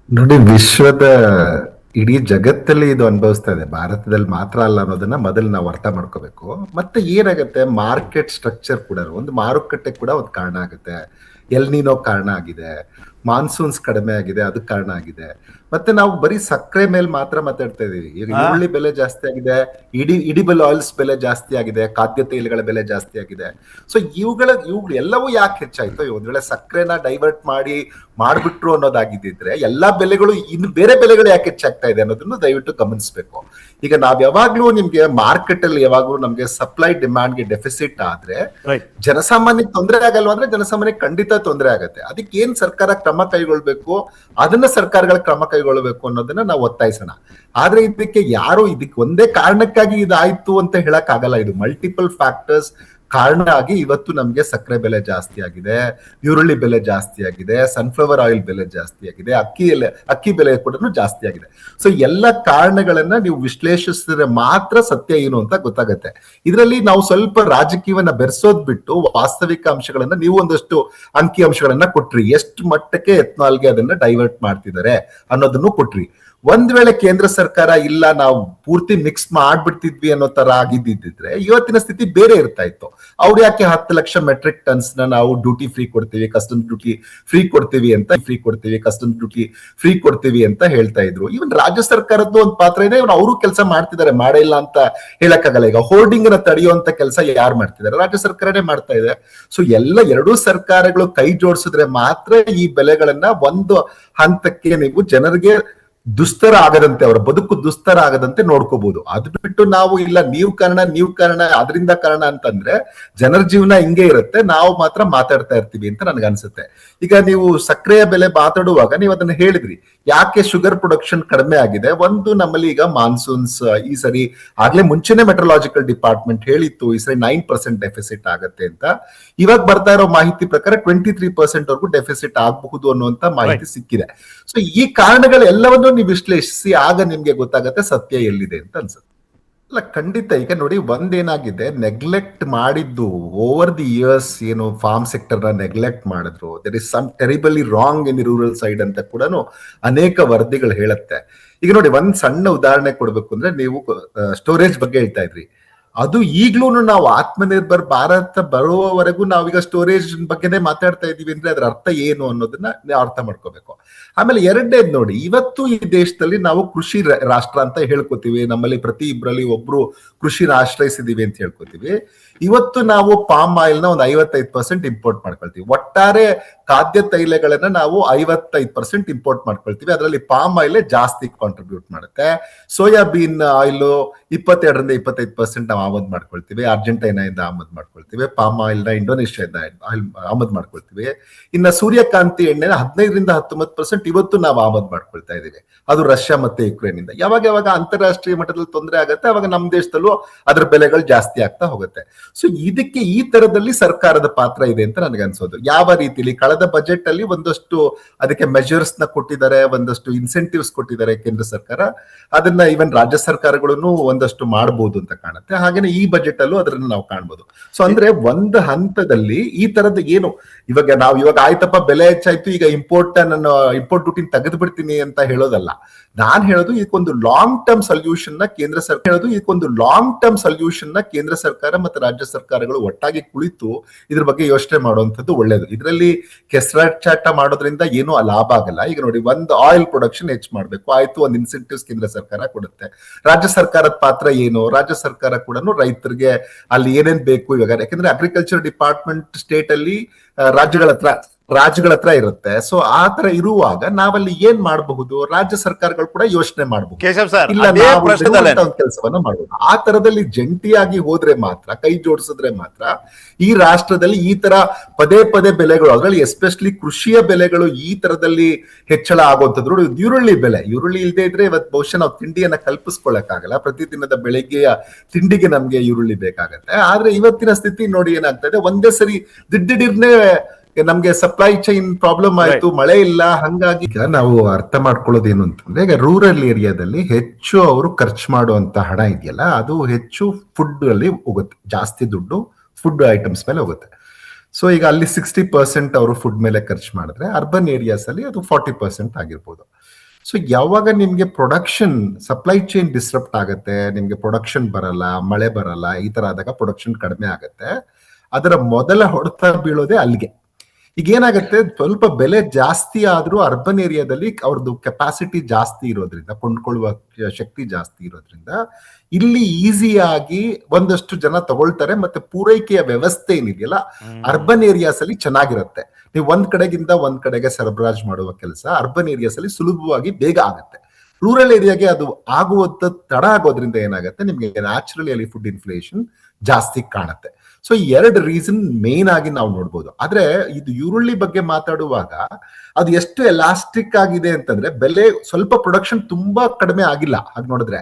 ನೋಡಿ, ವಿಶ್ವದ ಇಡೀ ಜಗತ್ತಲ್ಲಿ ಇದು ಅನುಭವಿಸ್ತಾ ಇದೆ, ಭಾರತದಲ್ಲಿ ಮಾತ್ರ ಅಲ್ಲ ಅನ್ನೋದನ್ನ ಮೊದಲು ನಾವು ಅರ್ಥ ಮಾಡ್ಕೋಬೇಕು. ಮತ್ತೆ ಏನಾಗುತ್ತೆ, ಮಾರ್ಕೆಟ್ ಸ್ಟ್ರಕ್ಚರ್ ಕೂಡ, ಒಂದು ಮಾರುಕಟ್ಟೆ ಕೂಡ ಒಂದು ಕಾರಣ ಆಗುತ್ತೆ. ಎಲ್ನಿನೋ ಕಾರಣ ಆಗಿದೆ, ಮಾನ್ಸೂನ್ಸ್ ಕಡಿಮೆ ಆಗಿದೆ, ಅದು ಕಾರಣ ಆಗಿದೆ. ಮತ್ತೆ ನಾವು ಬರೀ ಸಕ್ಕರೆ ಮೇಲೆ ಮಾತ್ರ ಮಾತಾಡ್ತಾ ಇದೀವಿ. ಈಗ ಈರುಳ್ಳಿ ಬೆಲೆ ಜಾಸ್ತಿ ಆಗಿದೆ, ಇಡಿಬಲ್ ಆಯಿಲ್ಸ್ ಬೆಲೆ ಜಾಸ್ತಿ ಆಗಿದೆ, ಖಾದ್ಯ ತೈಲಗಳ ಬೆಲೆ ಜಾಸ್ತಿ ಆಗಿದೆ. ಸೊ ಇವುಗಳು ಎಲ್ಲವೂ ಯಾಕೆ ಹೆಚ್ಚಾಯ್ತು? ಒಂದ್ ವೇಳೆ ಸಕ್ಕರೆನ ಡೈವರ್ಟ್ ಮಾಡ್ಬಿಟ್ರು ಅನ್ನೋದಾಗಿದ್ದಿದ್ರೆ ಎಲ್ಲಾ ಬೆಲೆಗಳು ಇನ್ನು ಬೇರೆ ಬೆಲೆಗಳು ಯಾಕೆ ಹೆಚ್ಚಾಗ್ತಾ ಇದೆ ಅನ್ನೋದನ್ನು ದಯವಿಟ್ಟು ಗಮನಿಸಬೇಕು. ಈಗ ನಾವ್ ಯಾವಾಗ್ಲೂ ನಿಮ್ಗೆ ಮಾರ್ಕೆಟ್ ಅಲ್ಲಿ ಯಾವಾಗ್ಲೂ ನಮ್ಗೆ ಸಪ್ಲೈ ಡಿಮ್ಯಾಂಡ್ ಗೆ ಡೆಫಿಸಿಟ್ ಆದ್ರೆ ಜನಸಾಮಾನ್ಯಕ್ಕೆ ತೊಂದರೆ ಆಗಲ್ವಾ? ಅಂದ್ರೆ ಜನಸಾಮಾನ್ಯಕ್ಕೆ ಖಂಡಿತ ತೊಂದರೆ ಆಗತ್ತೆ. ಅದಕ್ಕೆ ಏನ್ ಸರ್ಕಾರ ಕ್ರಮ ಕೈಗೊಳ್ಬೇಕು, ಅದನ್ನ ಸರ್ಕಾರಗಳ ಕ್ರಮ ಕೈಗೊಳ್ಳಬೇಕು ಅನ್ನೋದನ್ನ ನಾವು ಒತ್ತಾಯಿಸೋಣ. ಆದ್ರೆ ಇದಕ್ಕೆ ಒಂದೇ ಕಾರಣಕ್ಕಾಗಿ ಇದಾಯ್ತು ಅಂತ ಹೇಳಕ್ ಆಗಲ್ಲ. ಇದು ಮಲ್ಟಿಪಲ್ ಫ್ಯಾಕ್ಟರ್ಸ್ ಕಾರಣ ಆಗಿ ಇವತ್ತು ನಮ್ಗೆ ಸಕ್ಕರೆ ಬೆಲೆ ಜಾಸ್ತಿ ಆಗಿದೆ, ಈರುಳ್ಳಿ ಬೆಲೆ ಜಾಸ್ತಿ ಆಗಿದೆ, ಸನ್ಫ್ಲವರ್ ಆಯಿಲ್ ಬೆಲೆ ಜಾಸ್ತಿ ಆಗಿದೆ, ಅಕ್ಕಿ ಬೆಲೆ ಕೂಡ ಜಾಸ್ತಿ ಆಗಿದೆ. ಸೊ ಎಲ್ಲ ಕಾರಣಗಳನ್ನ ನೀವು ವಿಶ್ಲೇಷಿಸಿದ್ರೆ ಮಾತ್ರ ಸತ್ಯ ಏನು ಅಂತ ಗೊತ್ತಾಗತ್ತೆ. ಇದರಲ್ಲಿ ನಾವು ಸ್ವಲ್ಪ ರಾಜಕೀಯವನ್ನ ಬೆರೆಸೋದ್ ಬಿಟ್ಟು ವಾಸ್ತವಿಕ ಅಂಶಗಳನ್ನ, ನೀವು ಒಂದಷ್ಟು ಅಂಕಿ ಅಂಶಗಳನ್ನ ಕೊಟ್ರಿ, ಎಷ್ಟು ಮಟ್ಟಕ್ಕೆ ಎಥನಾಲ್ಗೆ ಅದನ್ನ ಡೈವರ್ಟ್ ಮಾಡ್ತಿದ್ದಾರೆ ಅನ್ನೋದನ್ನು ಕೊಟ್ರಿ. ಒಂದ್ ವೇಳೆ ಕೇಂದ್ರ ಸರ್ಕಾರ ಇಲ್ಲ ನಾವು ಪೂರ್ತಿ ಮಿಕ್ಸ್ ಮಾಡ್ಬಿಡ್ತಿದ್ವಿ ಅನ್ನೋ ತರ ಆಗಿದ್ದಿದ್ರೆ ಇವತ್ತಿನ ಸ್ಥಿತಿ ಬೇರೆ ಇರ್ತಾ ಇತ್ತು. ಅವ್ರು ಯಾಕೆ 10 ಲಕ್ಷ ಮೆಟ್ರಿಕ್ ಟನ್ಸ್ ನಾವು ಡ್ಯೂಟಿ ಫ್ರೀ ಕೊಡ್ತೀವಿ, ಕಸ್ಟಮ್ಸ್ ಡ್ಯೂಟಿ ಫ್ರೀ ಕೊಡ್ತೀವಿ ಅಂತ ಹೇಳ್ತಾ ಇದ್ರು. ಇವನ್ ರಾಜ್ಯ ಸರ್ಕಾರದ್ದು ಒಂದು ಪಾತ್ರ ಇದೆ, ಅವರು ಕೆಲಸ ಮಾಡ್ತಿದ್ದಾರೆ, ಮಾಡೇ ಇಲ್ಲ ಅಂತ ಹೇಳಕ್ಕಾಗಲ್ಲ. ಈಗ ಹೋರ್ಡಿಂಗ್ ನ ತಡೆಯುವಂತ ಕೆಲಸ ಯಾರು ಮಾಡ್ತಿದ್ದಾರೆ? ರಾಜ್ಯ ಸರ್ಕಾರನೇ ಮಾಡ್ತಾ ಇದೆ. ಸೊ ಎರಡೂ ಸರ್ಕಾರಗಳು ಕೈ ಜೋಡಿಸಿದ್ರೆ ಮಾತ್ರ ಈ ಬೆಲೆಗಳನ್ನ ಒಂದು ಹಂತಕ್ಕೆ ನೀವು ಜನರಿಗೆ ದುಸ್ತರ ಆಗದಂತೆ, ಅವರ ಬದುಕು ದುಸ್ತರ ಆಗದಂತೆ ನೋಡ್ಕೋಬಹುದು. ಅದು ಬಿಟ್ಟು ನಾವು ಇಲ್ಲ ನೀವು ಕಾರಣ ಅದರಿಂದ ಕಾರಣ ಅಂತಂದ್ರೆ ಜನರ ಜೀವನ ಹಿಂಗೆ ಇರುತ್ತೆ, ನಾವು ಮಾತ್ರ ಮಾತಾಡ್ತಾ ಇರ್ತೀವಿ ಅಂತ ನನ್ಗನ್ಸುತ್ತೆ. ಈಗ ನೀವು ಸಕ್ಕರೆಯ ಬೆಲೆ ಮಾತಾಡುವಾಗ ನೀವು ಅದನ್ನ ಹೇಳಿದ್ರಿ, ಯಾಕೆ ಶುಗರ್ ಪ್ರೊಡಕ್ಷನ್ ಕಡಿಮೆ ಆಗಿದೆ? ಒಂದು, ನಮ್ಮಲ್ಲಿ ಈಗ ಮಾನ್ಸೂನ್ಸ್ ಈ ಸರಿ ಆಗ್ಲೇ ಮುಂಚೆನೆ ಮೆಟ್ರಲಾಜಿಕಲ್ ಡಿಪಾರ್ಟ್ಮೆಂಟ್ ಹೇಳಿತ್ತು ಈ ಸರಿ 9% ಡೆಫಿಸಿಟ್ ಆಗತ್ತೆ ಅಂತ. ಇವಾಗ ಬರ್ತಾ ಇರೋ ಮಾಹಿತಿ ಪ್ರಕಾರ 23% ವರೆಗೂ ಡೆಫಿಸಿಟ್ ಆಗಬಹುದು ಅನ್ನುವಂತ ಮಾಹಿತಿ ಸಿಕ್ಕಿದೆ. ಸೊ ಈ ಕಾರಣಗಳೆಲ್ಲವನ್ನು ನೀವು ವಿಶ್ಲೇಷಿಸಿ ಆಗ ನಿಮ್ಗೆ ಗೊತ್ತಾಗತ್ತೆ ಸತ್ಯ ಎಲ್ಲಿದೆ ಅಂತ ಅನ್ಸುತ್ತೆ. ಅಲ್ಲ, ಖಂಡಿತ. ಈಗ ನೋಡಿ, ಒಂದೇನಾಗಿದೆ, ನೆಗ್ಲೆಕ್ಟ್ ಮಾಡಿದ್ದು ಓವರ್ ದಿ ಇಯರ್ಸ್, ಏನು ಫಾರ್ಮ್ ಸೆಕ್ಟರ್ ನ ನೆಗ್ಲೆಕ್ಟ್ ಮಾಡಿದ್ರು, there is some terribly wrong in rural side ಅಂತ ಕೂಡ ಅನೇಕ ವರದಿಗಳು ಹೇಳುತ್ತೆ. ಈಗ ನೋಡಿ, ಒಂದ್ ಸಣ್ಣ ಉದಾಹರಣೆ ಕೊಡ್ಬೇಕು ಅಂದ್ರೆ, ನೀವು ಸ್ಟೋರೇಜ್ ಬಗ್ಗೆ ಹೇಳ್ತಾ ಇದ್ರಿ. ಅದು ಈಗ್ಲೂ ನಾವು ಆತ್ಮನಿರ್ಭರ್ ಭಾರತ ಬರುವವರೆಗೂ ನಾವೀಗ ಸ್ಟೋರೇಜ್ ಬಗ್ಗೆನೇ ಮಾತಾಡ್ತಾ ಇದೀವಿ ಅಂದ್ರೆ ಅದರ ಅರ್ಥ ಏನು ಅನ್ನೋದನ್ನ ನಾವು ಅರ್ಥ ಮಾಡ್ಕೋಬೇಕು. ಆಮೇಲೆ ಎರಡನೇದ್ ನೋಡಿ, ಇವತ್ತು ಈ ದೇಶದಲ್ಲಿ ನಾವು ಕೃಷಿ ರಾಷ್ಟ್ರ ಅಂತ ಹೇಳ್ಕೊತೀವಿ, ನಮ್ಮಲ್ಲಿ ಪ್ರತಿ ಇಬ್ಬರಲ್ಲಿ ಒಬ್ರು ಕೃಷಿನ ಆಶ್ರಯಿಸಿದೀವಿ ಅಂತ ಹೇಳ್ಕೊತೀವಿ. ಇವತ್ತು ನಾವು ಪಾಮ್ ಆಯಿಲ್ ನ ಒಂದು 55% ಇಂಪೋರ್ಟ್ ಮಾಡ್ಕೊಳ್ತೀವಿ. ಒಟ್ಟಾರೆ ಖಾದ್ಯ ತೈಲಗಳನ್ನ ನಾವು 55% ಇಂಪೋರ್ಟ್ ಮಾಡ್ಕೊಳ್ತೀವಿ. ಅದರಲ್ಲಿ ಪಾಮ್ ಆಯಿಲ್ ಜಾಸ್ತಿ ಕಾಂಟ್ರಿಬ್ಯೂಟ್ ಮಾಡುತ್ತೆ. ಸೋಯಾಬೀನ್ ಆಯಿಲ್ 22ರಿಂದ 25% ನಾವು ಆಮದು ಮಾಡ್ಕೊಳ್ತೀವಿ, ಅರ್ಜೆಂಟೈನಾದಿಂದ ಆಮದು ಮಾಡ್ಕೊಳ್ತೀವಿ. ಪಾಮ್ ಆಯಿಲ್ ನ ಇಂಡೋನೇಷ್ಯಾದಿಂದ ಆಮದು ಮಾಡ್ಕೊಳ್ತೀವಿ. ಇನ್ನ ಸೂರ್ಯಕಾಂತಿ ಎಣ್ಣೆನ 15ರಿಂದ 19% ಇವತ್ತು ನಾವು ಆಮದು ಮಾಡ್ಕೊಳ್ತಾ ಇದೀವಿ, ಅದು ರಷ್ಯಾ ಮತ್ತೆ ಯುಕ್ರೇನ್ ಇಂದ. ಯಾವಾಗ ಅಂತಾರಾಷ್ಟ್ರೀಯ ಮಟ್ಟದಲ್ಲಿ ತೊಂದರೆ ಆಗುತ್ತೆ, ಅವಾಗ ನಮ್ಮ ದೇಶದಲ್ಲೂ ಅದರ ಬೆಲೆಗಳು ಜಾಸ್ತಿ ಆಗ್ತಾ ಹೋಗುತ್ತೆ. ಸೊ ಇದಕ್ಕೆ ಈ ತರದಲ್ಲಿ ಸರ್ಕಾರದ ಪಾತ್ರ ಇದೆ ಅಂತ ನನಗನ್ಸೋದು. ಯಾವ ರೀತಿಯಲ್ಲಿ ಕಳೆದ ಬಜೆಟ್ ಅಲ್ಲಿ ಒಂದಷ್ಟು ಅದಕ್ಕೆ ಮೆಜರ್ಸ್ ನ ಕೊಟ್ಟಿದ್ದಾರೆ, ಒಂದಷ್ಟು ಇನ್ಸೆಂಟಿವ್ಸ್ ಕೊಟ್ಟಿದ್ದಾರೆ ಕೇಂದ್ರ ಸರ್ಕಾರ. ಅದನ್ನ ಈವನ್ ರಾಜ್ಯ ಸರ್ಕಾರಗಳನ್ನು ಒಂದಷ್ಟು ಮಾಡಬಹುದು ಅಂತ ಕಾಣುತ್ತೆ. ಹಾಗೇನೆ ಈ ಬಜೆಟ್ ಅಲ್ಲೂ ಅದನ್ನ ನಾವು ಕಾಣ್ಬೋದು. ಸೊ ಅಂದ್ರೆ ಒಂದು ಹಂತದಲ್ಲಿ ಈ ತರದ ಏನು ಇವಾಗ ಆಯ್ತಪ್ಪ ಬೆಲೆ ಹೆಚ್ಚಾಯ್ತು, ಈಗ ಇಂಪೋರ್ಟ್ ಡ್ಯೂಟಿ ತೆಗೆದು ಬಿಡ್ತೀನಿ ಅಂತ ಹೇಳೋದಲ್ಲ. ನಾನ್ ಹೇಳೋದು ಇದಕ್ಕೊಂದು ಲಾಂಗ್ ಟರ್ಮ್ ಸೊಲ್ಯೂಷನ್ ನ ಕೇಂದ್ರ ಸರ್ಕಾರ ಮತ್ತೆ ರಾಜ್ಯ ಸರ್ಕಾರಗಳು ಒಟ್ಟಾಗಿ ಕುಳಿತು ಇದ್ರ ಬಗ್ಗೆ ಯೋಚನೆ ಮಾಡುವಂತದ್ದು ಒಳ್ಳೇದು. ಇದರಲ್ಲಿ ಕೆಸರಾಟ ಮಾಡೋದ್ರಿಂದ ಏನೂ ಲಾಭ ಆಗಲ್ಲ. ಈಗ ನೋಡಿ, ಒಂದು ಆಯಿಲ್ ಪ್ರೊಡಕ್ಷನ್ ಹೆಚ್ಚು ಮಾಡ್ಬೇಕು, ಆಯ್ತು, ಒಂದು ಇನ್ಸೆಂಟಿವ್ಸ್ ಕೇಂದ್ರ ಸರ್ಕಾರ ಕೊಡುತ್ತೆ. ರಾಜ್ಯ ಸರ್ಕಾರದ ಪಾತ್ರ ಏನು? ರಾಜ್ಯ ಸರ್ಕಾರ ಕೂಡ ರೈತರಿಗೆ ಅಲ್ಲಿ ಏನೇನ್ ಬೇಕು ಇವಾಗ, ಯಾಕಂದ್ರೆ ಅಗ್ರಿಕಲ್ಚರ್ ಡಿಪಾರ್ಟ್ಮೆಂಟ್ ಸ್ಟೇಟ್ ಅಲ್ಲಿ ರಾಜ್ಯಗಳ ಹತ್ರ ಇರುತ್ತೆ. ಸೊ ಆ ತರ ಇರುವಾಗ ನಾವಲ್ಲಿ ಏನ್ ಮಾಡಬಹುದು? ರಾಜ್ಯ ಸರ್ಕಾರಗಳು ಕೂಡ ಯೋಚನೆ ಮಾಡಬಹುದು, ಕೆಲಸವನ್ನ ಮಾಡಬಹುದು. ಆ ತರದಲ್ಲಿ ಜಂಟಿಯಾಗಿ ಹೋದ್ರೆ ಮಾತ್ರ, ಕೈ ಜೋಡಿಸಿದ್ರೆ ಮಾತ್ರ ಈ ರಾಷ್ಟ್ರದಲ್ಲಿ ಈ ತರ ಪದೇ ಬೆಲೆಗಳು, ಅದರಲ್ಲಿ ಎಸ್ಪೆಷಲಿ ಕೃಷಿಯ ಬೆಲೆಗಳು ಈ ತರದಲ್ಲಿ ಹೆಚ್ಚಳ ಆಗುವಂತದ್ದು. ಈರುಳ್ಳಿ ಇಲ್ಲದೆ ಇದ್ರೆ ಇವತ್ತು ಬಹುಶಃ ನಾವು ತಿಂಡಿಯನ್ನ ಕಲ್ಪಿಸ್ಕೊಳ್ಳಕ್ಕಾಗಲ್ಲ. ಪ್ರತಿದಿನದ ಬೆಳಿಗ್ಗೆಯ ತಿಂಡಿಗೆ ನಮ್ಗೆ ಈರುಳ್ಳಿ ಬೇಕಾಗತ್ತೆ. ಆದ್ರೆ ಇವತ್ತಿನ ಸ್ಥಿತಿ ನೋಡಿ ಏನಾಗ್ತಾ ಇದೆ, ಒಂದೇ ಸರಿ ದಿಢೀರ್ನೆ ನಮ್ಗೆ ಸಪ್ಲೈ ಚೈನ್ ಪ್ರಾಬ್ಲಮ್ ಆಯ್ತು, ಮಳೆ ಇಲ್ಲ. ಹಂಗಾಗಿ ನಾವು ಅರ್ಥ ಮಾಡ್ಕೊಳ್ಳೋದು ಏನು ಅಂತಂದ್ರೆ, ಈಗ ರೂರಲ್ ಏರಿಯಾದಲ್ಲಿ ಹೆಚ್ಚು ಅವರು ಖರ್ಚು ಮಾಡುವಂತ ಹಣ ಇದೆಯಲ್ಲ, ಅದು ಹೆಚ್ಚು ಫುಡ್ ಅಲ್ಲಿ ಹೋಗುತ್ತೆ. ಜಾಸ್ತಿ ದುಡ್ಡು ಫುಡ್ ಐಟಮ್ಸ್ ಮೇಲೆ ಹೋಗುತ್ತೆ. ಸೊ ಈಗ ಅಲ್ಲಿ 60% ಅವರು ಫುಡ್ ಮೇಲೆ ಖರ್ಚು ಮಾಡಿದ್ರೆ ಅರ್ಬನ್ ಏರಿಯಾಸ್ ಅಲ್ಲಿ ಅದು 40% ಆಗಿರ್ಬೋದು. ಸೊ ಯಾವಾಗ ನಿಮ್ಗೆ ಪ್ರೊಡಕ್ಷನ್ ಸಪ್ಲೈ ಚೈನ್ ಡಿಸ್ರಪ್ಟ್ ಆಗುತ್ತೆ, ನಿಮ್ಗೆ ಪ್ರೊಡಕ್ಷನ್ ಬರಲ್ಲ, ಮಳೆ ಬರಲ್ಲ, ಈ ತರ ಆದಾಗ ಪ್ರೊಡಕ್ಷನ್ ಕಡಿಮೆ ಆಗುತ್ತೆ. ಅದರ ಮೊದಲ ಹೊಡೆತ ಬೀಳೋದೇ ಅಲ್ಲಿಗೆ. ಈಗ ಏನಾಗುತ್ತೆ, ಸ್ವಲ್ಪ ಬೆಲೆ ಜಾಸ್ತಿ ಆದ್ರೂ ಅರ್ಬನ್ ಏರಿಯಾದಲ್ಲಿ ಅವ್ರದ್ದು ಕೆಪಾಸಿಟಿ ಜಾಸ್ತಿ ಇರೋದ್ರಿಂದ, ಕೊಂಡ್ಕೊಳ್ಳುವ ಶಕ್ತಿ ಜಾಸ್ತಿ ಇರೋದ್ರಿಂದ ಇಲ್ಲಿ ಈಸಿಯಾಗಿ ಒಂದಷ್ಟು ಜನ ತಗೊಳ್ತಾರೆ. ಮತ್ತೆ ಪೂರೈಕೆಯ ವ್ಯವಸ್ಥೆ ಏನಿದೆಯಲ್ಲ ಅರ್ಬನ್ ಏರಿಯಾಸ್ ಅಲ್ಲಿ ಚೆನ್ನಾಗಿರುತ್ತೆ. ನೀವು ಒಂದ್ ಕಡೆಗಿಂದ ಒಂದ್ ಕಡೆಗೆ ಸರಬರಾಜು ಮಾಡುವ ಕೆಲಸ ಅರ್ಬನ್ ಏರಿಯಾಸ್ ಅಲ್ಲಿ ಸುಲಭವಾಗಿ ಬೇಗ ಆಗುತ್ತೆ. ರೂರಲ್ ಏರಿಯಾಗೆ ಅದು ಆಗುವಂತ ತಡ ಆಗೋದ್ರಿಂದ ಏನಾಗುತ್ತೆ, ನಿಮ್ಗೆ ನ್ಯಾಚುರಲಿ ಅಲ್ಲಿ ಫುಡ್ ಇನ್ಫ್ಲೇಷನ್ ಜಾಸ್ತಿ ಕಾಣುತ್ತೆ. ಸೊ ಈ ಎರಡು ರೀಸನ್ ಮೇನ್ ಆಗಿ ನಾವು ನೋಡ್ಬೋದು. ಆದ್ರೆ ಇದು ಈರುಳ್ಳಿ ಬಗ್ಗೆ ಮಾತಾಡುವಾಗ ಅದು ಎಷ್ಟು ಎಲಾಸ್ಟಿಕ್ ಆಗಿದೆ ಅಂತಂದ್ರೆ, ಬೆಲೆ ಸ್ವಲ್ಪ ಪ್ರೊಡಕ್ಷನ್ ತುಂಬಾ ಕಡಿಮೆ ಆಗಿಲ್ಲ ಹಾಗೆ ನೋಡಿದ್ರೆ,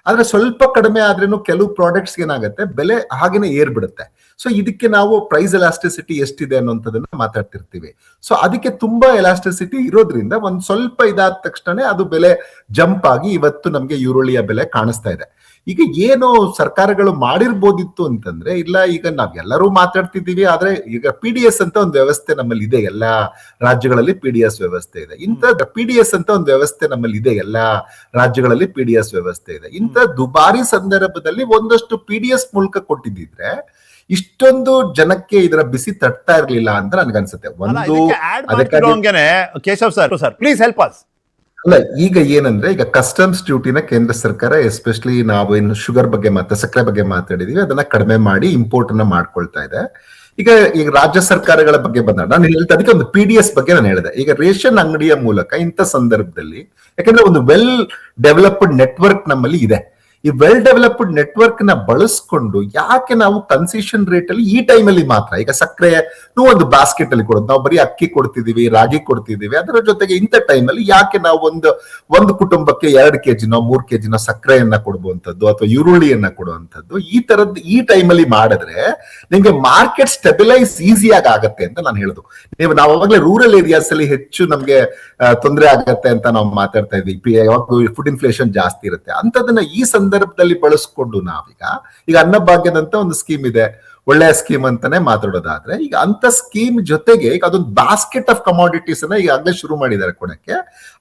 ಆದ್ರೆ ಸ್ವಲ್ಪ ಕಡಿಮೆ ಆದ್ರೇನು ಕೆಲವು ಪ್ರಾಡಕ್ಟ್ಸ್ ಏನಾಗುತ್ತೆ ಬೆಲೆ ಹಾಗೇನೆ ಏರ್ಬಿಡುತ್ತೆ. ಸೊ ಇದಕ್ಕೆ ನಾವು ಪ್ರೈಸ್ ಎಲಾಸ್ಟಿಸಿಟಿ ಎಷ್ಟಿದೆ ಅನ್ನೋಂಥದನ್ನ ಮಾತಾಡ್ತಿರ್ತೀವಿ. ಸೊ ಅದಕ್ಕೆ ತುಂಬಾ ಎಲಾಸ್ಟಿಸಿಟಿ ಇರೋದ್ರಿಂದ ಒಂದ್ ಸ್ವಲ್ಪ ಇದಾದ ತಕ್ಷಣ ಅದು ಬೆಲೆ ಜಂಪ್ ಆಗಿ ಇವತ್ತು ನಮ್ಗೆ ಈರುಳ್ಳಿಯ ಬೆಲೆ ಕಾಣಿಸ್ತಾ ಇದೆ. ಈಗ ಏನು ಸರ್ಕಾರಗಳು ಮಾಡಿರ್ಬೋದಿತ್ತು ಅಂತಂದ್ರೆ, ಇಲ್ಲ ಈಗ ನಾವೆಲ್ಲರೂ ಮಾತಾಡ್ತಿದ್ದೀವಿ, ಆದ್ರೆ ಈಗ PDS ಅಂತ ಒಂದು ವ್ಯವಸ್ಥೆ ನಮ್ಮಲ್ಲಿ ಇದೆ, ಎಲ್ಲಾ ರಾಜ್ಯಗಳಲ್ಲಿ PDS ವ್ಯವಸ್ಥೆ ಇದೆ. ಇಂಥ PDS ಅಂತ ಒಂದು ವ್ಯವಸ್ಥೆ ನಮ್ಮಲ್ಲಿ ಇದೆ, ಎಲ್ಲಾ ರಾಜ್ಯಗಳಲ್ಲಿ PDS ವ್ಯವಸ್ಥೆ ಇದೆ. ಇಂಥ ದುಬಾರಿ ಸಂದರ್ಭದಲ್ಲಿ ಒಂದಷ್ಟು PDS ಮೂಲಕ ಕೊಟ್ಟಿದ್ದಿದ್ರೆ ಇಷ್ಟೊಂದು ಜನಕ್ಕೆ ಇದರ ಬಿಸಿ ತಟ್ತಾ ಇರ್ಲಿಲ್ಲ ಅಂತ ನನ್ಗನ್ಸುತ್ತೆ. ಒಂದು Keshav sir please help us. ಅಲ್ಲ, ಈಗ ಏನಂದ್ರೆ, ಈಗ ಕಸ್ಟಮ್ಸ್ ಡ್ಯೂಟಿನ ಕೇಂದ್ರ ಸರ್ಕಾರ ಎಸ್ಪೆಷಲಿ ನಾವು ಇನ್ನು ಶುಗರ್ ಬಗ್ಗೆ ಸಕ್ಕರೆ ಬಗ್ಗೆ ಮಾತಾಡಿದೀವಿ, ಅದನ್ನ ಕಡಿಮೆ ಮಾಡಿ ಇಂಪೋರ್ಟ್ ಅನ್ನ ಮಾಡ್ಕೊಳ್ತಾ ಇದೆ. ಈಗ ರಾಜ್ಯ ಸರ್ಕಾರಗಳ ಬಗ್ಗೆ ಬಂದಾಗ ನಾನು ಹೇಳ್ತಾ ಅದಕ್ಕೆ ಒಂದು PDS ಬಗ್ಗೆ ನಾನು ಹೇಳಿದೆ. ಈಗ ರೇಷನ್ ಅಂಗಡಿಯ ಮೂಲಕ ಇಂಥ ಸಂದರ್ಭದಲ್ಲಿ, ಯಾಕಂದ್ರೆ ಒಂದು ವೆಲ್ ಡೆವಲಪ್ಡ್ ನೆಟ್ವರ್ಕ್ ನಮ್ಮಲ್ಲಿ ಇದೆ, ಈ ವೆಲ್ ಡೆವಲಪ್ಡ್ ನೆಟ್ವರ್ಕ್ ನ ಬಳಸ್ಕೊಂಡು ಯಾಕೆ ನಾವು ಕನ್ಸೆಷನ್ ರೇಟ್ ಅಲ್ಲಿ ಈ ಟೈಮ್ ಅಲ್ಲಿ ಮಾತ್ರ, ಈಗ ಸಕ್ಕರೆ ಒಂದು ಬಾಸ್ಕೆಟ್ ಅಲ್ಲಿ ಕೊಡೋದು, ನಾವು ಬರೀ ಅಕ್ಕಿ ಕೊಡ್ತಿದೀವಿ, ರಾಗಿ ಕೊಡ್ತಿದೀವಿ, ಅದರ ಜೊತೆಗೆ ಇಂಥ ಟೈಮ್ ಅಲ್ಲಿ ಯಾಕೆ ನಾವು ಒಂದು ಕುಟುಂಬಕ್ಕೆ 2 kg 3 kg ಸಕ್ಕರೆಯನ್ನ ಕೊಡುವಂಥದ್ದು ಅಥವಾ ಈರುಳ್ಳಿಯನ್ನ ಕೊಡುವಂಥದ್ದು ಈ ತರದ್ದು ಈ ಟೈಮ್ ಅಲ್ಲಿ ಮಾಡಿದ್ರೆ ನಿಮ್ಗೆ ಮಾರ್ಕೆಟ್ ಸ್ಟೆಬಿಲೈಸ್ ಈಸಿಯಾಗಿ ಆಗತ್ತೆ ಅಂತ ನಾನು ಹೇಳುದು. ನಾವು ಅವಾಗಲೇ ರೂರಲ್ ಏರಿಯಾಸ್ ಅಲ್ಲಿ ಹೆಚ್ಚು ನಮ್ಗೆ ತೊಂದರೆ ಆಗತ್ತೆ ಅಂತ ನಾವು ಮಾತಾಡ್ತಾ ಇದ್ವಿ, ಯಾವಾಗ ಫುಡ್ ಇನ್ಫ್ಲೇಷನ್ ಜಾಸ್ತಿ ಇರುತ್ತೆ ಅಂತದನ್ನ ಈ ಸಂದರ್ಭದಲ್ಲಿ ಬಳಸ್ಕೊಂಡು ಈಗ ಅನ್ನಭಾಗ್ಯದಂತ ಒಂದು ಸ್ಕೀಮ್ ಇದೆ, ಒಳ್ಳೆಯ ಸ್ಕೀಮ್ ಅಂತಾನೆ ಮಾತಾಡೋದಾದ್ರೆ, ಈಗ ಅಂತ ಸ್ಕೀಮ್ ಜೊತೆಗೆ ಈಗ ಅದೊಂದು ಬಾಸ್ಕೆಟ್ ಆಫ್ ಕಮಾಡಿಟೀಸ್ ಅನ್ನ ಈಗಾಗಲೇ ಶುರು ಮಾಡಿದ್ದಾರೆ ಕೊಡಕ್ಕೆ.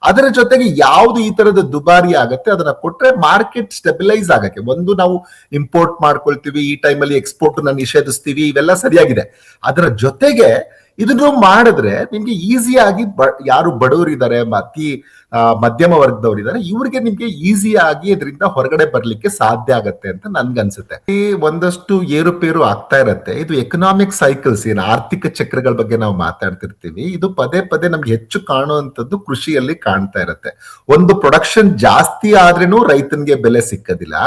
ಅದರ ಜೊತೆಗೆ ಯಾವ್ದು ಈ ತರದ ದುಬಾರಿ ಆಗತ್ತೆ ಅದನ್ನ ಕೊಟ್ರೆ ಮಾರ್ಕೆಟ್ ಸ್ಟೆಬಿಲೈಸ್ ಆಗಕ್ಕೆ, ಒಂದು ನಾವು ಇಂಪೋರ್ಟ್ ಮಾಡ್ಕೊಳ್ತೀವಿ, ಈ ಟೈಮಲ್ಲಿ ಎಕ್ಸ್ಪೋರ್ಟ್ ನ ನಿಷೇಧಿಸ್ತೀವಿ, ಇವೆಲ್ಲ ಸರಿಯಾಗಿದೆ. ಅದರ ಜೊತೆಗೆ ಇದನ್ನು ಮಾಡಿದ್ರೆ ನಿಮ್ಗೆ ಈಸಿಯಾಗಿ ಯಾರು ಬಡವರಿದ್ದಾರೆ, ಅತಿ ಮಧ್ಯಮ ವರ್ಗದವರಿದ್ದಾರೆ, ಇವ್ರಿಗೆ ನಿಮ್ಗೆ ಈಸಿಯಾಗಿ ಇದರಿಂದ ಹೊರಗಡೆ ಬರ್ಲಿಕ್ಕೆ ಸಾಧ್ಯ ಆಗತ್ತೆ ಅಂತ ನನ್ಗನ್ಸುತ್ತೆ. ಈ ಒಂದಷ್ಟು ಏರುಪೇರು ಆಗ್ತಾ ಇರತ್ತೆ. ಇದು ಎಕನಾಮಿಕ್ ಸೈಕಲ್ಸ್, ಏನು ಆರ್ಥಿಕ ಚಕ್ರಗಳ ಬಗ್ಗೆ ನಾವು ಮಾತಾಡ್ತಿರ್ತೀವಿ, ಇದು ಪದೇ ಪದೇ ನಮ್ಗೆ ಹೆಚ್ಚು ಕಾಣುವಂಥದ್ದು ಕೃಷಿಯಲ್ಲಿ ಕಾಣ್ತಾ ಇರತ್ತೆ. ಒಂದು ಪ್ರೊಡಕ್ಷನ್ ಜಾಸ್ತಿ ಆದ್ರೇನು ರೈತನಿಗೆ ಬೆಲೆ ಸಿಕ್ಕದಿಲ್ಲ,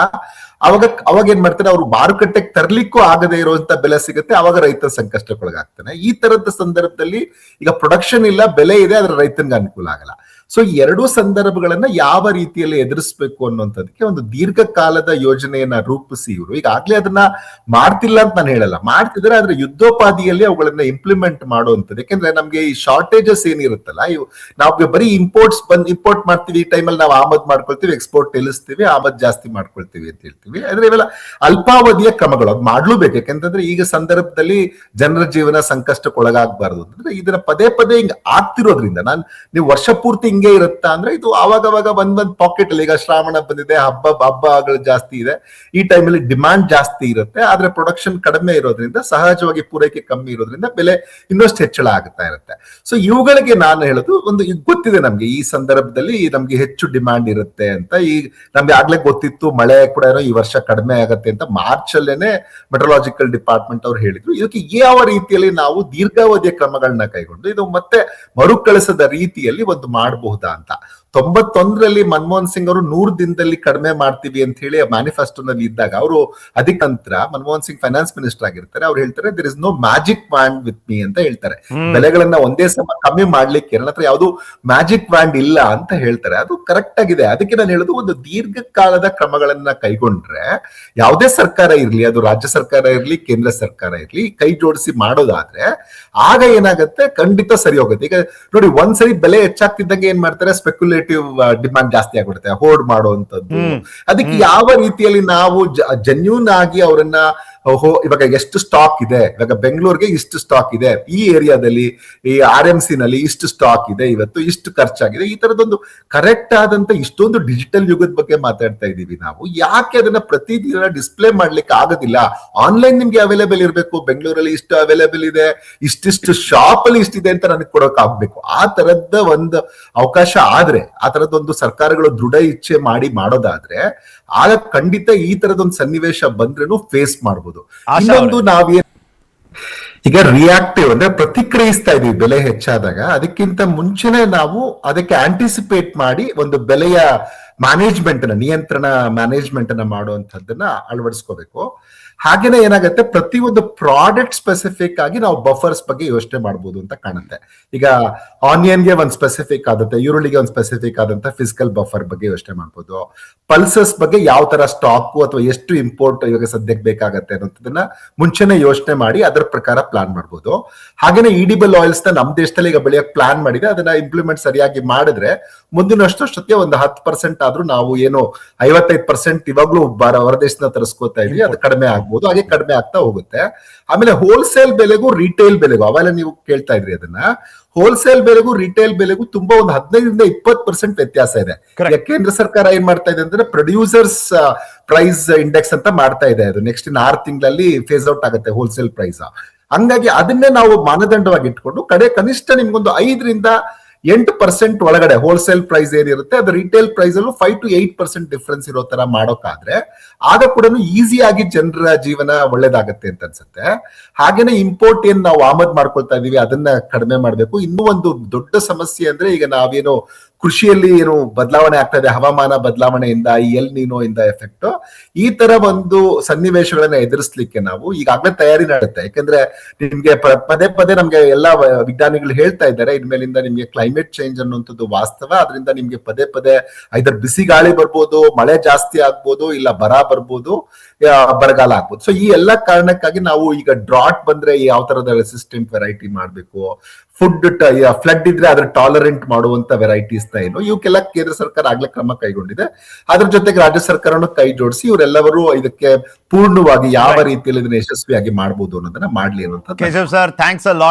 ಅವಾಗ ಏನ್ ಮಾಡ್ತಾರೆ, ಅವ್ರು ಮಾರುಕಟ್ಟೆಗೆ ತರ್ಲಿಕ್ಕೂ ಆಗದೆ ಇರುವಂತ ಬೆಲೆ ಸಿಗುತ್ತೆ, ಅವಾಗ ರೈತ ಸಂಕಷ್ಟಕ್ಕೊಳಗಾಗ್ತಾನೆ. ಈ ತರದ ಸಂದರ್ಭದಲ್ಲಿ ಈಗ ಪ್ರೊಡಕ್ಷನ್ ಇಲ್ಲ, ಬೆಲೆ ಇದೆ, ಆದ್ರೆ ರೈತನಿಗೆ ಅನುಕೂಲ ಆಗಲ್ಲ. ಸೊ ಎರಡೂ ಸಂದರ್ಭಗಳನ್ನ ಯಾವ ರೀತಿಯಲ್ಲಿ ಎದುರಿಸಬೇಕು ಅನ್ನುವಂಥದಕ್ಕೆ ಒಂದು ದೀರ್ಘಕಾಲದ ಯೋಜನೆಯನ್ನ ರೂಪಿಸಿ ಇವರು ಈಗಾಗ್ಲೇ ಅದನ್ನ ಮಾಡ್ತಿಲ್ಲ ಅಂತ ನಾನು ಹೇಳಲ್ಲ, ಮಾಡ್ತಿದ್ರೆ ಆದ್ರೆ ಯುದ್ಧೋಪಾದಿಯಲ್ಲಿ ಅವುಗಳನ್ನ ಇಂಪ್ಲಿಮೆಂಟ್ ಮಾಡುವಂಥದ್ದು. ಯಾಕೆಂದ್ರೆ ನಮ್ಗೆ ಈ ಶಾರ್ಟೇಜಸ್ ಏನಿರುತ್ತಲ್ಲ, ನಾವು ಬರೀ ಇಂಪೋರ್ಟ್ ಮಾಡ್ತೀವಿ, ಈ ಟೈಮಲ್ಲಿ ನಾವು ಆಮದ್ ಮಾಡ್ಕೊಳ್ತೀವಿ, ಎಕ್ಸ್ಪೋರ್ಟ್ ನಿಲ್ಲಿಸ್ತೀವಿ, ಆಮದ್ ಜಾಸ್ತಿ ಮಾಡ್ಕೊಳ್ತೀವಿ ಅಂತ ಹೇಳ್ತೀವಿ. ಆದ್ರೆ ಇವೆಲ್ಲ ಅಲ್ಪಾವಧಿಯ ಕ್ರಮಗಳು, ಅದು ಮಾಡ್ಲೂಬೇಕು. ಯಾಕೆಂತಂದ್ರೆ ಈಗ ಸಂದರ್ಭದಲ್ಲಿ ಜನರ ಜೀವನ ಸಂಕಷ್ಟಕ್ಕೊಳಗಾಗಬಾರ್ದು ಅಂತಂದ್ರೆ ಇದನ್ನ ಪದೇ ಪದೇ ಹಿಂಗ್ ಆಗ್ತಿರೋದ್ರಿಂದ ನೀವು ವರ್ಷ ಪೂರ್ತಿ ಹಿಂಗೆ ಇರುತ್ತಾ ಅಂದ್ರೆ ಇದು ಅವಾಗ ಒಂದ್ ಪಾಕೆಟ್ ಅಲ್ಲಿ, ಈಗ ಶ್ರಾವಣ ಬಂದಿದೆ, ಹಬ್ಬಗಳು ಜಾಸ್ತಿ ಇದೆ, ಈ ಟೈಮಲ್ಲಿ ಡಿಮಾಂಡ್ ಜಾಸ್ತಿ ಇರುತ್ತೆ, ಆದ್ರೆ ಪ್ರೊಡಕ್ಷನ್ ಕಡಿಮೆ ಇರೋದ್ರಿಂದ, ಸಹಜವಾಗಿ ಪೂರೈಕೆ ಕಮ್ಮಿ ಇರೋದ್ರಿಂದ ಬೆಲೆ ಇನ್ನಷ್ಟು ಹೆಚ್ಚಳ ಆಗ್ತಾ ಇರುತ್ತೆ. ಸೊ ಇವುಗಳಿಗೆ ನಾನು ಹೇಳೋದು, ಒಂದು ಗೊತ್ತಿದೆ ನಮ್ಗೆ ಈ ಸಂದರ್ಭದಲ್ಲಿ ನಮ್ಗೆ ಹೆಚ್ಚು ಡಿಮಾಂಡ್ ಇರುತ್ತೆ ಅಂತ. ಈಗ ನಮ್ಗೆ ಆಗ್ಲೇ ಗೊತ್ತಿತ್ತು ಮಳೆ ಕೂಡ ಈ ವರ್ಷ ಕಡಿಮೆ ಆಗತ್ತೆ ಅಂತ ಮಾರ್ಚ್ ಅಲ್ಲೇನೆ ಮೆಟ್ರಲಾಜಿಕಲ್ ಡಿಪಾರ್ಟ್ಮೆಂಟ್ ಅವ್ರು ಹೇಳಿದ್ರು. ಇದಕ್ಕೆ ಯಾವ ರೀತಿಯಲ್ಲಿ ನಾವು ದೀರ್ಘಾವಧಿಯ ಕ್ರಮಗಳನ್ನ ಕೈಗೊಂಡು ಇದು ಮತ್ತೆ ಮರುಕಳಿಸದ ರೀತಿಯಲ್ಲಿ ಒಂದು ಮಾಡಬಹುದಾ ಅಂತ. 91ರಲ್ಲಿ ಮನಮೋಹನ್ ಸಿಂಗ್ ಅವರು 100 ದಿನದಲ್ಲಿ ಕಡಿಮೆ ಮಾಡ್ತೀವಿ ಅಂತ ಹೇಳಿ ಮ್ಯಾನಿಫೆಸ್ಟೋನಲ್ಲಿ ಇದ್ದಾಗ, ಅವರು ಅದಕ್ಕೆ ನಂತರ ಮನಮೋಹನ್ ಸಿಂಗ್ ಫೈನಾನ್ಸ್ ಮಿನಿಸ್ಟರ್ ಆಗಿರ್ತಾರೆ, ಅವ್ರು ಹೇಳ್ತಾರೆ there is no magic wand with me ಅಂತ ಹೇಳ್ತಾರೆ. ಬೆಲೆಗಳನ್ನ ಒಂದೇ ಸಮ ಕಮ್ಮಿ ಮಾಡ್ಲಿಕ್ಕೆ ನನ್ನ ಹತ್ರ ಯಾವುದು ಮ್ಯಾಜಿಕ್ ವ್ಯಾಂಡ್ ಇಲ್ಲ ಅಂತ ಹೇಳ್ತಾರೆ. ಅದು ಕರೆಕ್ಟ್ ಆಗಿದೆ. ಅದಕ್ಕೆ ನಾನು ಹೇಳುದು, ಒಂದು ದೀರ್ಘಕಾಲದ ಕ್ರಮಗಳನ್ನ ಕೈಗೊಂಡ್ರೆ ಯಾವುದೇ ಸರ್ಕಾರ ಇರ್ಲಿ, ಅದು ರಾಜ್ಯ ಸರ್ಕಾರ ಇರ್ಲಿ, ಕೇಂದ್ರ ಸರ್ಕಾರ ಇರ್ಲಿ, ಕೈ ಜೋಡಿಸಿ ಮಾಡೋದಾದ್ರೆ ಆಗ ಏನಾಗುತ್ತೆ, ಖಂಡಿತ ಸರಿ ಹೋಗುತ್ತೆ. ಈಗ ನೋಡಿ, ಒಂದ್ಸರಿ ಬೆಲೆ ಹೆಚ್ಚಾಗ್ತಿದ್ದಂಗೆ ಏನ್ ಮಾಡ್ತಾರೆ, ಸ್ಪೆಕ್ಯುಲೇಟಿವ್ ಡಿಮಾಂಡ್ ಜಾಸ್ತಿ ಆಗ್ಬಿಡುತ್ತೆ, ಹೋರ್ಡ್ ಮಾಡುವಂತದ್ದು. ಅದಕ್ಕೆ ಯಾವ ರೀತಿಯಲ್ಲಿ ನಾವು ಜೆನ್ಯೂನ್ ಆಗಿ ಅವರನ್ನ ಇವಾಗ ಎಷ್ಟು ಸ್ಟಾಕ್ ಇದೆ, ಇವಾಗ ಬೆಂಗಳೂರಿಗೆ ಇಷ್ಟು ಸ್ಟಾಕ್ ಇದೆ, ಈ ಏರಿಯಾದಲ್ಲಿ ಈ RMC ನಲ್ಲಿ ಇಷ್ಟು ಸ್ಟಾಕ್ ಇದೆ, ಇವತ್ತು ಇಷ್ಟು ಖರ್ಚಾಗಿದೆ, ಈ ತರದೊಂದು ಕರೆಕ್ಟ್ ಆದಂತ ಇಷ್ಟೊಂದು ಡಿಜಿಟಲ್ ಯುಗದ ಬಗ್ಗೆ ಮಾತಾಡ್ತಾ ಇದೀವಿ ನಾವು. ಯಾಕೆ ಅದನ್ನ ಪ್ರತಿದಿನ ಡಿಸ್ಪ್ಲೇ ಮಾಡ್ಲಿಕ್ಕೆ ಆಗೋದಿಲ್ಲ? ಆನ್ಲೈನ್ ನಿಮ್ಗೆ ಅವೈಲೇಬಲ್ ಇರಬೇಕು, ಬೆಂಗಳೂರಲ್ಲಿ ಇಷ್ಟು ಅವೈಲೇಬಲ್ ಇದೆ, ಇಷ್ಟಿಷ್ಟು ಶಾಪ್ ಅಲ್ಲಿ ಇಷ್ಟಿದೆ ಅಂತ ನನಗೆ ಕೊಡೋಕ್ ಆಗ್ಬೇಕು. ಆ ತರದ ಒಂದು ಅವಕಾಶ ಆದ್ರೆ, ಆ ತರದೊಂದು ಸರ್ಕಾರಗಳು ದೃಢ ಇಚ್ಛೆ ಮಾಡೋದಾದ್ರೆ, ಆಗ ಖಂಡಿತ ಈ ತರದೊಂದು ಸನ್ನಿವೇಶ ಬಂದ್ರೂ ಫೇಸ್ ಮಾಡ್ಬೋದು. ಇನ್ನೊಂದು ನಾವೇನ್ ಈಗ ರಿಯಾಕ್ಟಿವ್ ಅಂದ್ರೆ ಪ್ರತಿಕ್ರಿಯಿಸ್ತಾ ಇದೀವಿ ಬೆಲೆ ಹೆಚ್ಚಾದಾಗ, ಅದಕ್ಕಿಂತ ಮುಂಚೆನೆ ನಾವು ಅದಕ್ಕೆ ಆಂಟಿಸಿಪೇಟ್ ಮಾಡಿ ಒಂದು ಬೆಲೆಯ ಮ್ಯಾನೇಜ್ಮೆಂಟ್ ನಿಯಂತ್ರಣ ಮ್ಯಾನೇಜ್ಮೆಂಟ್ ಅನ್ನ ಮಾಡುವಂತದ್ದನ್ನ ಅಳವಡಿಸ್ಕೋಬೇಕು. ಹಾಗೇನೆ ಏನಾಗುತ್ತೆ, ಪ್ರತಿಯೊಂದು ಪ್ರಾಡಕ್ಟ್ ಸ್ಪೆಸಿಫಿಕ್ ಆಗಿ ನಾವು ಬಫರ್ಸ್ ಬಗ್ಗೆ ಯೋಚನೆ ಮಾಡಬಹುದು ಅಂತ ಕಾಣುತ್ತೆ. ಈಗ ಆನಿಯನ್ಗೆ ಒಂದು ಸ್ಪೆಸಿಫಿಕ್ ಆದಂತ, ಈರುಳ್ಳಿಗೆ ಒಂದು ಸ್ಪೆಸಿಫಿಕ್ ಆದಂತ ಫಿಸಿಕಲ್ ಬಫರ್ ಬಗ್ಗೆ ಯೋಚನೆ ಮಾಡ್ಬೋದು. ಪಲ್ಸಸ್ ಬಗ್ಗೆ ಯಾವ ತರ ಸ್ಟಾಕ್ ಅಥವಾ ಎಷ್ಟು ಇಂಪೋರ್ಟ್ ಇವಾಗ ಸದ್ಯಕ್ಕೆ ಬೇಕಾಗತ್ತೆ ಅನ್ನೋದನ್ನ ಮುಂಚೆನೆ ಯೋಚನೆ ಮಾಡಿ ಅದರ ಪ್ರಕಾರ ಪ್ಲಾನ್ ಮಾಡ್ಬೋದು. ಹಾಗೇನೆ ಈಡಿಬಲ್ ಆಯಿಲ್ಸ್ ನ ನಮ್ಮ ದೇಶದಲ್ಲಿ ಈಗ ಬೆಳೆಯಕ್ ಪ್ಲಾನ್ ಮಾಡಿದೆ, ಅದನ್ನ ಇಂಪ್ಲಿಮೆಂಟ್ ಸರಿಯಾಗಿ ಮಾಡಿದ್ರೆ ಮುಂದಿನಷ್ಟೊತ್ತಿಗೆ ಒಂದು 10% ಆದ್ರೂ ನಾವು ಏನು 55% ಇವಾಗ್ಲೂ ಹೊರದೇಶದಿಂದ ತರಿಸ್ಕೋತಾ ಇದೀವಿ, ಅದು ಕಡಿಮೆ ಆಗ್ಬೋದು. ಹಾಗೆ ಕಡಿಮೆ ಆಗ್ತಾ ಹೋಗುತ್ತೆ. ಆಮೇಲೆ ಹೋಲ್ಸೇಲ್ ಬೆಲೆಗೂ ರಿಟೇಲ್ ಬೆಲೆಗೂ, ಅವೆಲ್ಲ ನೀವು ಕೇಳ್ತಾ ಇದ್ರಿ ಅದನ್ನ, ಹೋಲ್ಸೇಲ್ ಬೆಲೆಗೂ ರಿಟೇಲ್ ಬೆಲೆಗೂ ತುಂಬಾ ಒಂದು 15-20% ವ್ಯತ್ಯಾಸ ಇದೆ. ಕೇಂದ್ರ ಸರ್ಕಾರ ಏನ್ ಮಾಡ್ತಾ ಇದೆ ಅಂದ್ರೆ ಪ್ರೊಡ್ಯೂಸರ್ಸ್ ಪ್ರೈಸ್ ಇಂಡೆಕ್ಸ್ ಅಂತ ಮಾಡ್ತಾ ಇದೆ. ಅದು ನೆಕ್ಸ್ಟ್ 6 ತಿಂಗಳಲ್ಲಿ ಫೇಸ್ ಔಟ್ ಆಗುತ್ತೆ ಹೋಲ್ಸೇಲ್ ಪ್ರೈಸ್. ಹಂಗಾಗಿ ಅದನ್ನೇ ನಾವು ಮಾನದಂಡವಾಗಿ ಇಟ್ಕೊಂಡು ಕನಿಷ್ಠ ನಿಮ್ಗೊಂದು 5-8% ಒಳಗಡೆ ಹೋಲ್ಸೇಲ್ ಪ್ರೈಸ್ ಏನಿರುತ್ತೆ ಅದು ರಿಟೇಲ್ ಪ್ರೈಸ್ ಅಲ್ಲೂ 5-8% ಡಿಫ್ರೆನ್ಸ್ ಇರೋ ತರ ಮಾಡೋಕಾದ್ರೆ ಆಗ ಕೂಡ ಈಸಿಯಾಗಿ ಜನರ ಜೀವನ ಒಳ್ಳೇದಾಗತ್ತೆ ಅಂತ ಅನ್ಸುತ್ತೆ. ಹಾಗೇನೆ ಇಂಪೋರ್ಟ್ ಏನ್ ನಾವು ಆಮದ್ ಮಾಡ್ಕೊಳ್ತಾ ಇದೀವಿ ಅದನ್ನ ಕಡಿಮೆ ಮಾಡ್ಬೇಕು. ಇನ್ನೂ ಒಂದು ದೊಡ್ಡ ಸಮಸ್ಯೆ ಅಂದ್ರೆ ಈಗ ನಾವೇನು ಕೃಷಿಯಲ್ಲಿ ಏನು ಬದಲಾವಣೆ ಆಗ್ತಾ ಇದೆ, ಹವಾಮಾನ ಬದಲಾವಣೆಯಿಂದ, ಈ ಎಲ್ ನೀನೋ ಇಂದ ಎಫೆಕ್ಟ್, ಈ ತರ ಒಂದು ಸನ್ನಿವೇಶಗಳನ್ನ ಎದುರಿಸ್ಲಿಕ್ಕೆ ನಾವು ಈಗಾಗಲೇ ತಯಾರಿ ನಡೆಯುತ್ತೆ. ಯಾಕಂದ್ರೆ ನಿಮ್ಗೆ ಪದೇ ನಮ್ಗೆ ಎಲ್ಲಾ ವಿಜ್ಞಾನಿಗಳು ಹೇಳ್ತಾ ಇದ್ದಾರೆ, ಇನ್ಮೇಲಿಂದ ನಿಮ್ಗೆ ಕ್ಲೈಮೇಟ್ ಚೇಂಜ್ ಅನ್ನುವಂಥದ್ದು ವಾಸ್ತವ. ಅದರಿಂದ ನಿಮ್ಗೆ ಪದೇ ಐದರ್ ಬಿಸಿ ಗಾಳಿ ಬರ್ಬೋದು, ಮಳೆ ಜಾಸ್ತಿ ಆಗ್ಬೋದು, ಇಲ್ಲ ಬರ ಬರ್ಬೋದು, ಬರಗಾಲ ಆಗ್ಬೋದು. ಸೊ ಈ ಎಲ್ಲಾ ಕಾರಣಕ್ಕಾಗಿ ನಾವು ಈಗ ಡ್ರಾಟ್ ಬಂದ್ರೆ ಯಾವ ತರದ ರೆಸಿಸ್ಟೆಂಟ್ ವೆರೈಟಿ ಮಾಡ್ಬೇಕು, ಫುಡ್ ಫ್ಲಡ್ ಇದ್ರೆ ಅದ್ರ ಟಾಲರೆಂಟ್ ಮಾಡುವಂತ ವೆರೈಟೀಸ್ ಏನು, ಇವಕ್ಕೆಲ್ಲ ಕೇಂದ್ರ ಸರ್ಕಾರ ಆಗ್ಲೇ ಕ್ರಮ ಕೈಗೊಂಡಿದೆ. ಅದ್ರ ಜೊತೆಗೆ ರಾಜ್ಯ ಸರ್ಕಾರವನ್ನು ಕೈ ಜೋಡಿಸಿ ಇವರೆಲ್ಲರೂ ಇದಕ್ಕೆ ಪೂರ್ಣವಾಗಿ ಯಾವ ರೀತಿಯಲ್ಲಿ ಇದನ್ನ ಯಶಸ್ವಿಯಾಗಿ ಮಾಡಬಹುದು ಅನ್ನೋದನ್ನ ಮಾಡ್ಲಿ ಅನ್ನುವಂತ. Keshav sir, thanks a lot.